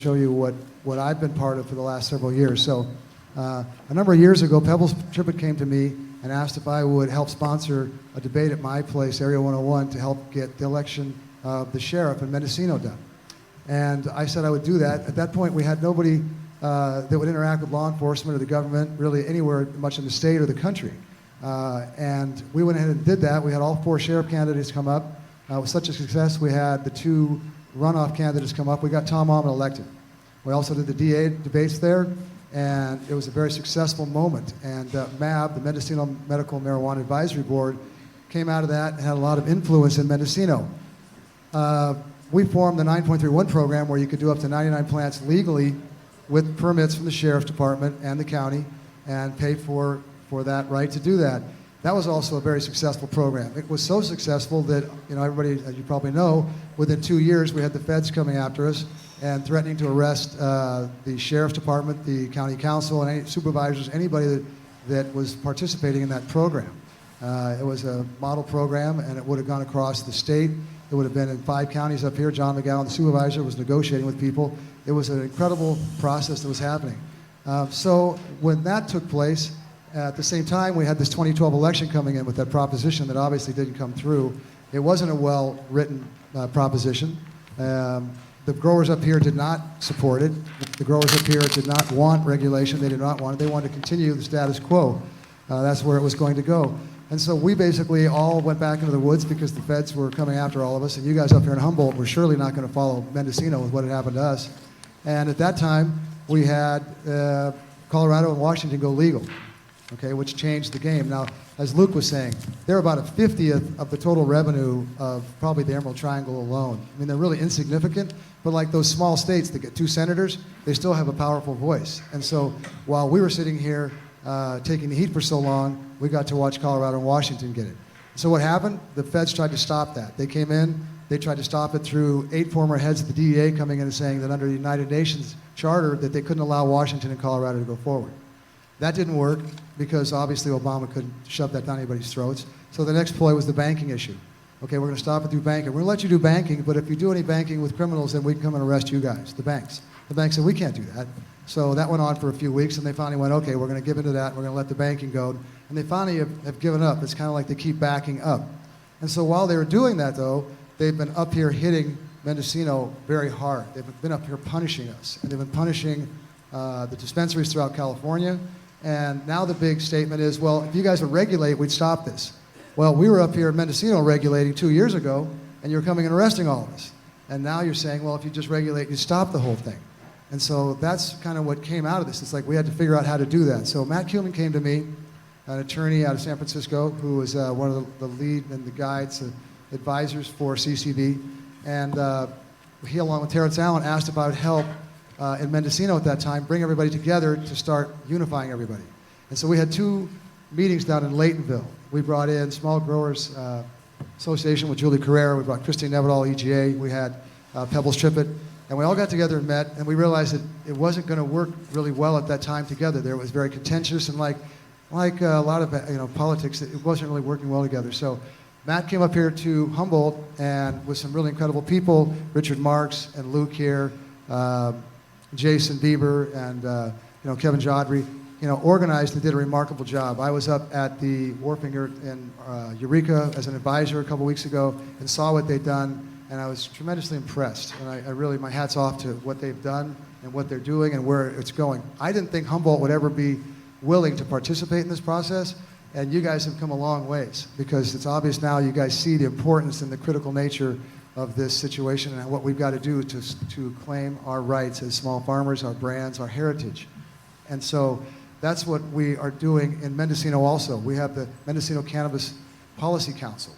show you what I've been part of for the last several years. So a number of years ago, Pebbles Trippett came to me and asked if I would help sponsor a debate at my place, Area 101, to help get the election of the sheriff in Mendocino done. And I said I would do that. At that point, we had nobody that would interact with law enforcement or the government, really anywhere much in the state or the country. And we went ahead and did that. We had all 4 sheriff candidates come up. It was such a success, we had the 2 runoff candidates come up. We got Tom Almond elected. We also did the DA debates there, and it was a very successful moment. And MAB, the Mendocino Medical Marijuana Advisory Board, came out of that and had a lot of influence in Mendocino. We formed the 9.31 program where you could do up to 99 plants legally with permits from the Sheriff's Department and the county and pay for that right to do that. That was also a very successful program. It was so successful that, everybody, as you probably know, within 2 years we had the feds coming after us and threatening to arrest the Sheriff's Department, the county council, and any supervisors, anybody that was participating in that program. It was a model program, and it would have gone across the state. It would have been in 5 counties up here. John McGowan, the supervisor, was negotiating with people. It was an incredible process that was happening. So when that took place, at the same time, we had this 2012 election coming in with that proposition that obviously didn't come through. It wasn't a well-written proposition. The growers up here did not support it. The growers up here did not want regulation. They did not want it. They wanted to continue the status quo. That's where it was going to go. And so we basically all went back into the woods because the feds were coming after all of us, and you guys up here in Humboldt were surely not going to follow Mendocino with what had happened to us. And at that time, we had Colorado and Washington go legal, okay, which changed the game. Now, as Luke was saying, they're about a 50th of the total revenue of probably the Emerald Triangle alone. I mean, they're really insignificant, but like those small states that get 2 senators, they still have a powerful voice. And so while we were sitting here taking the heat for so long, we got to watch Colorado and Washington get it. So what happened? The feds tried to stop that. They came in, they tried to stop it through 8 former heads of the DEA coming in and saying that under the United Nations Charter that they couldn't allow Washington and Colorado to go forward. That didn't work because obviously Obama couldn't shove that down anybody's throats. So the next ploy was the banking issue. Okay, we're going to stop it through banking. We're going to let you do banking, but if you do any banking with criminals, then we can come and arrest you guys, the banks. The banks said, we can't do that. So that went on for a few weeks, and they finally went, okay, we're going to give into that, and we're going to let the banking go. And they finally have given up. It's kind of like they keep backing up. And so while they were doing that, though, they've been up here hitting Mendocino very hard. They've been up here punishing us, and they've been punishing the dispensaries throughout California. And now the big statement is, well, if you guys would regulate, we'd stop this. Well, we were up here in Mendocino regulating 2 years ago, and you're coming and arresting all of us. And now you're saying, well, if you just regulate, you stop the whole thing. And so that's kind of what came out of this. It's like we had to figure out how to do that. So Matt Kuhlman came to me, an attorney out of San Francisco, who was one of the lead and the guides, advisors for CCB. And he, along with Terrence Allen, asked if I would help in Mendocino at that time, bring everybody together to start unifying everybody. And so we had 2 meetings down in Laytonville. We brought in Small Growers Association with Julie Carrera. We brought Christine Nevedal, EGA. We had Pebbles Trippett. And we all got together and met, and we realized that it wasn't going to work really well at that time together. There was very contentious, and like a lot of politics, it wasn't really working well together. So Matt came up here to Humboldt, and with some really incredible people, Richard Marks and Luke here, Jason Bieber, and Kevin Jodry, organized and did a remarkable job. I was up at the Warfinger in Eureka as an advisor a couple weeks ago and saw what they'd done. And I was tremendously impressed. And I really, my hat's off to what they've done and what they're doing and where it's going. I didn't think Humboldt would ever be willing to participate in this process. And you guys have come a long ways because it's obvious now you guys see the importance and the critical nature of this situation and what we've got to do to claim our rights as small farmers, our brands, our heritage. And so that's what we are doing in Mendocino also. We have the Mendocino Cannabis Policy Council.